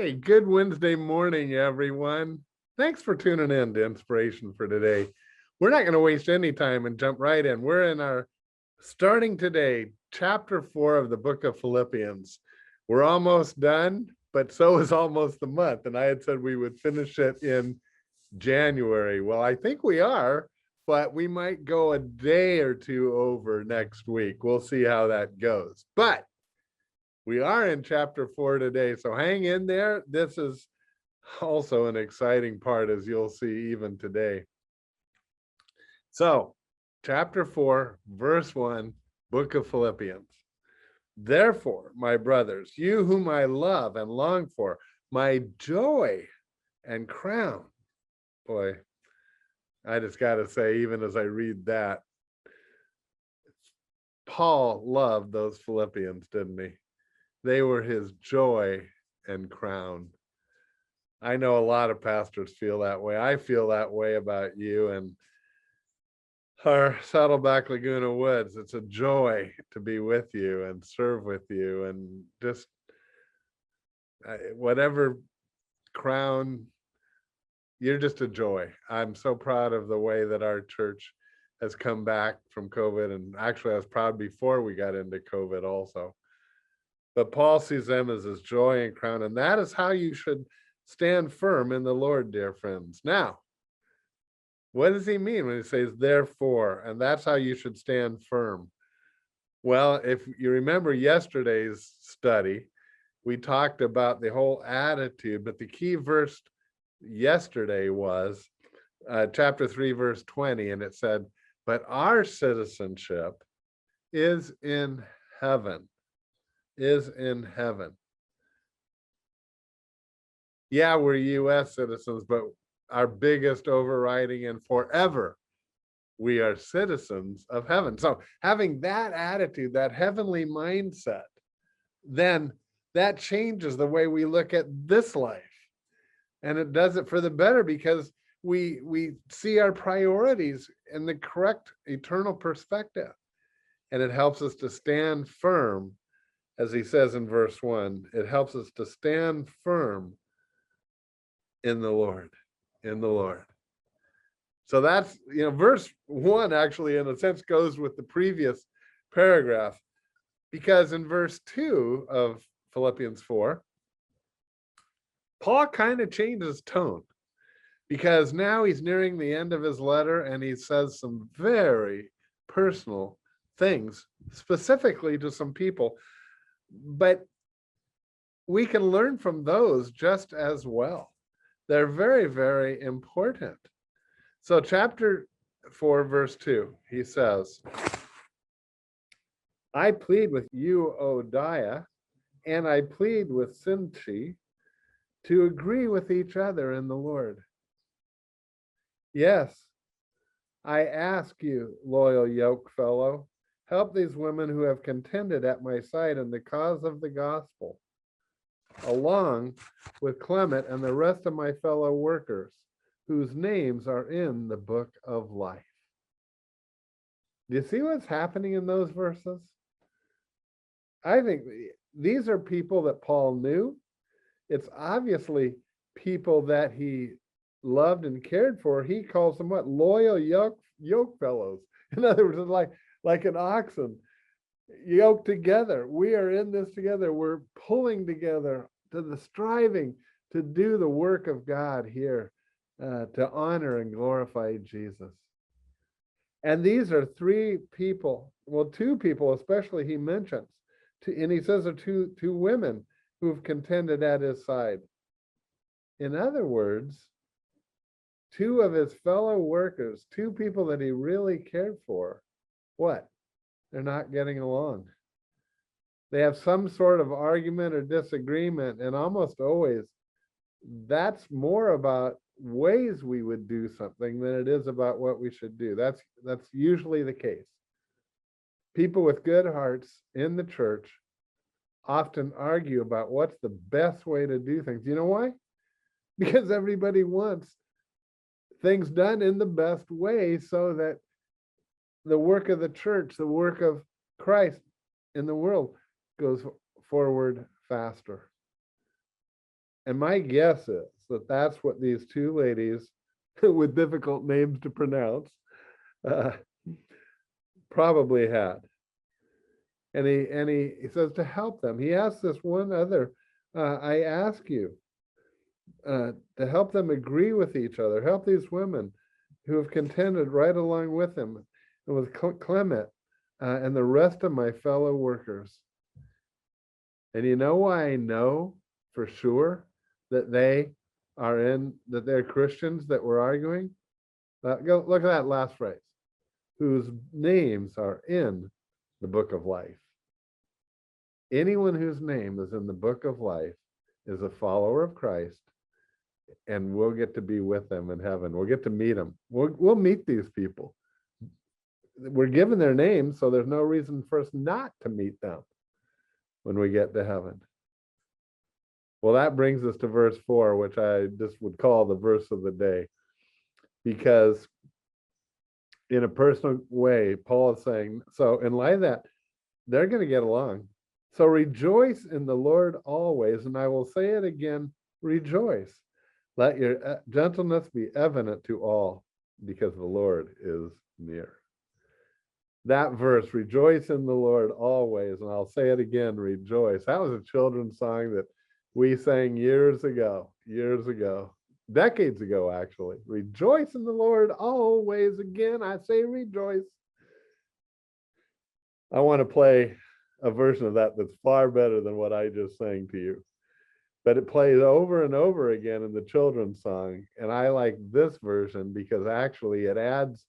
Hey, good Wednesday morning, everyone. Thanks for tuning in to Inspiration for Today. We're not going to waste any time and jump right in. We're in our starting today, chapter 4 of the book of Philippians. We're almost done, but so is almost the month. And I had said we would finish it in January. Well, I think we are, but we might go a day or two over next week. We'll see how that goes. But we are in chapter 4 today, so hang in there. This is also an exciting part, as you'll see even today. So, chapter 4, verse 1, book of Philippians. Therefore, my brothers, you whom I love and long for, my joy and crown. Boy, I just got to say, even as I read that, Paul loved those Philippians, didn't he? They were his joy and crown. I know a lot of pastors feel that way. I feel that way about you and our Saddleback Laguna Woods. It's a joy to be with you and serve with you, and just whatever crown, you're just a joy. I'm so proud of the way that our church has come back from COVID. And actually, I was proud before we got into COVID also. But Paul sees them as his joy and crown, and that is how you should stand firm in the Lord, dear friends. Now, what does he mean when he says, therefore, and that's how you should stand firm? Well, if you remember yesterday's study, we talked about the whole attitude, but the key verse yesterday was chapter 3, verse 20, and it said, but our citizenship is in heaven. Is in heaven. Yeah, we're US citizens, but our biggest overriding and forever, we are citizens of heaven. So having that attitude, that heavenly mindset, then that changes the way we look at this life. And it does it for the better, because we see our priorities in the correct eternal perspective. And it helps us to stand firm. As he says in verse 1, it helps us to stand firm in the Lord, in the Lord. So that's, verse 1 actually, in a sense, goes with the previous paragraph, because in verse 2 of Philippians 4, Paul kind of changes tone, because now he's nearing the end of his letter and he says some very personal things, specifically to some people. But we can learn from those just as well. They're very, very important. So chapter 4, verse 2, he says, I plead with you, Odiah, and I plead with Syntyche to agree with each other in the Lord. Yes, I ask you, loyal yoke fellow, help these women who have contended at my side in the cause of the gospel, along with Clement and the rest of my fellow workers, whose names are in the book of life. Do you see what's happening in those verses? I think these are people that Paul knew. It's obviously people that he loved and cared for. He calls them what? Loyal yoke fellows. In other words, it's like an oxen yoked together. We are in this together. We're pulling together to the striving to do the work of God here, to honor and glorify Jesus. And these are three people, well, two people especially he mentions, and he says are two women who've contended at his side. In other words, two of his fellow workers, two people that he really cared for, what? They're not getting along. They have some sort of argument or disagreement, and almost always that's more about ways we would do something than it is about what we should do. That's usually the case. People with good hearts in the church often argue about what's the best way to do things. You know why? Because everybody wants things done in the best way, so that the work of the church, the work of Christ in the world goes forward faster. And my guess is that that's what these two ladies with difficult names to pronounce probably had. And he says to help them. He asks this one other, I ask you to help them agree with each other, help these women who have contended right along with him and with Clement and the rest of my fellow workers. And you know why I know for sure that they're Christians that we're arguing? Go look at that last phrase, whose names are in the book of life. Anyone whose name is in the book of life is a follower of Christ, and we'll get to be with them in heaven. We'll get to meet them. We'll meet these people. We're given their names, so there's no reason for us not to meet them when we get to heaven. Well, that brings us to verse 4, which I just would call the verse of the day, because in a personal way, Paul is saying, so in light of that, they're going to get along. So rejoice in the Lord always, and I will say it again, rejoice. Let your gentleness be evident to all, because the Lord is near. That verse, rejoice in the Lord always, and I'll say it again, rejoice. That was a children's song that we sang years ago, decades ago, actually. Rejoice in the Lord always. Again, I say rejoice. I want to play a version of that that's far better than what I just sang to you. But it plays over and over again in the children's song. And I like this version because actually it adds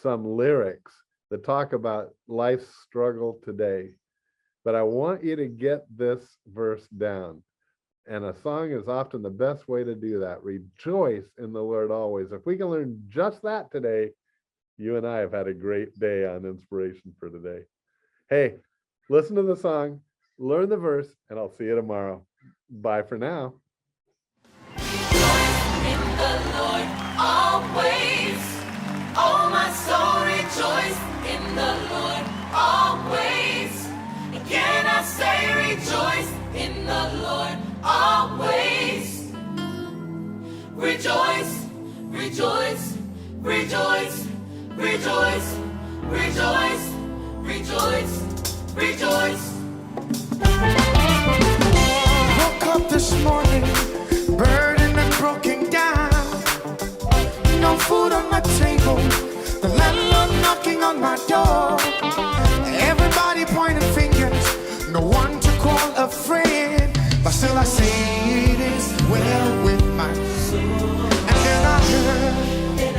some lyrics that talk about life's struggle today. But I want you to get this verse down. And a song is often the best way to do that. Rejoice in the Lord always. If we can learn just that today, you and I have had a great day on inspiration for today. Hey, listen to the song, learn the verse, and I'll see you tomorrow. Bye for now. Rejoice in the Lord always. Oh, my soul, rejoice in the Lord always. Again, I say rejoice in the Lord always. Rejoice, rejoice, rejoice, rejoice, rejoice, rejoice, rejoice. Woke up this morning, burdened and broken down. No food on my table, the landlord knocking on my door. Everybody pointing fingers, no one to call a friend. But still I say it is well with my soul. And then I heard the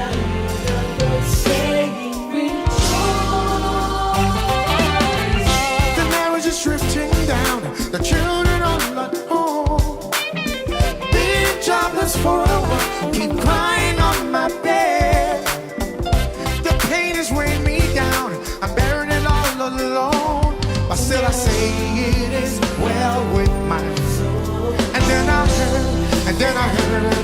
Lord saying, rejoice. The marriage is drifting down, the children are not home. Been jobless for a while, keep crying on my bed. The pain is weighing me down, I'm bearing it all alone. But still I say it is well with my soul. And then I heard